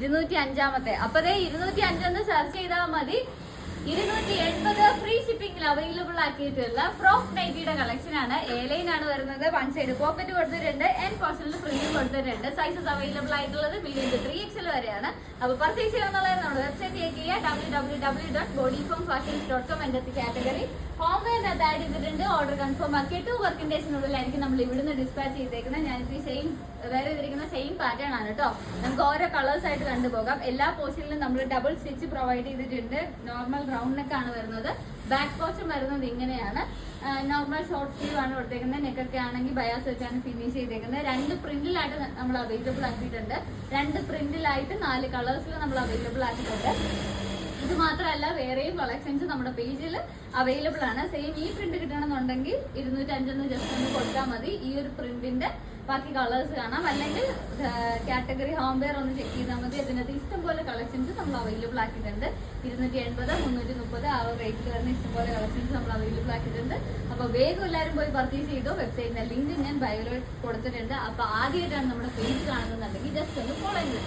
205. അപ്പൊ 205 സെർച്ച് ചെയ്താൽ മതി. 280 ഫ്രീ ഷിപ്പിംഗിൽ അവൈലബിൾ ആക്കിയിട്ടുള്ള ഫ്രോക്ക് നൈറ്റിയുടെ കളക്ഷൻ ആണ്. എയർലൈൻ ആണ് വരുന്നത്. വൺ സൈഡ് പോക്കറ്റ് കൊടുത്തിട്ടുണ്ട്, ആൻഡ് പോർഷനിൽ ഫ്രില്ലും കൊടുത്തിട്ടുണ്ട്. സൈസസ് അവൈലബിൾ ആയിട്ടുള്ളത് മീഡിയം ടു 3XL വരെയാണ്. അപ്പൊ പർച്ചേസ് ചെയ്യാന്നുള്ളത് നമ്മുടെ വെബ്സൈറ്റ് ചെക്ക് ചെയ്യുക, www.bodyformfashions.com. എന്റെ കാറ്റഗറി ഹോം വെയർ ആഡ് ചെയ്തിട്ടുണ്ട്. ഓർഡർ കൺഫേം ആക്കി 2 വർക്കിംഗ് ഡേയ്സിനുള്ളിലായിരിക്കും നമ്മൾ ഇവിടുന്ന് ഡിസ്പാച്ച് ചെയ്തേക്കുന്നത്. ഞാനിപ്പോ സെയിം വേറെ ചെയ്തിരിക്കുന്ന സെയിം പാറ്റേൺ ആണ് കേട്ടോ. നമുക്ക് ഓരോ കളേഴ്സ് ആയിട്ട് കണ്ടുപോകാം. എല്ലാ പോർഷനിലും നമ്മൾ ഡബിൾ സ്റ്റിച്ച് പ്രൊവൈഡ് ചെയ്തിട്ടുണ്ട്. നോർമൽ റൗണ്ട് നെക്ക് ആണ് വരുന്നത്. ബാക്ക് പോർഷൻ വരുന്നത് ഇങ്ങനെയാണ്. നോർമൽ ഷോർട്ട് സ്ലീവ് ആണ് കൊടുത്തേക്കുന്നത്. നെക്കൊക്കെ ആണെങ്കിൽ ബയാസ് വെച്ചാണ് ഫിനിഷ് ചെയ്തേക്കുന്നത്. 2 പ്രിന്റിലായിട്ട് നമ്മൾ അവൈലബിൾ ആക്കിയിട്ടുണ്ട്. 2 പ്രിന്റിലായിട്ട് 4 കളേഴ്സിൽ നമ്മൾ അവൈലബിൾ ആക്കിയിട്ടുണ്ട്. ഇത് മാത്രമല്ല വേറെയും കളക്ഷൻസ് നമ്മുടെ പേജിൽ അവൈലബിൾ ആണ്. സെയിം ഈ പ്രിന്റ് കിട്ടണമെന്നുണ്ടെങ്കിൽ 205 ജസ്റ്റ് ഒന്ന് കൊടുത്താൽ മതി. ഈ ഒരു പ്രിന്റിന്റെ ബാക്കി കളേഴ്സ് കാണാം. അല്ലെങ്കിൽ കാറ്റഗറി ഹോം വെയർ ഒന്ന് ചെക്ക് ചെയ്താൽ മതി. അതിനകത്ത് ഇഷ്ടംപോലെ കളക്ഷൻസ് നമ്മൾ അവൈലബിൾ ആക്കിയിട്ടുണ്ട്. 280, 330 ആ റേറ്റിൽ വരുന്ന ഇഷ്ടംപോലെ കളക്ഷൻസ് നമ്മൾ അവൈലബിൾ ആക്കിയിട്ടുണ്ട്. അപ്പൊ വേഗം എല്ലാവരും പോയി പർച്ചേസ് ചെയ്തു. വെബ്സൈറ്റിന്റെ ലിങ്ക് ഞാൻ ബയോയിൽ കൊടുത്തിട്ടുണ്ട്. അപ്പൊ ആദ്യമായിട്ടാണ് നമ്മുടെ പേജ് കാണുന്നുണ്ടെങ്കിൽ ജസ്റ്റ് ഒന്ന് ഫോളോ ചെയ്ത്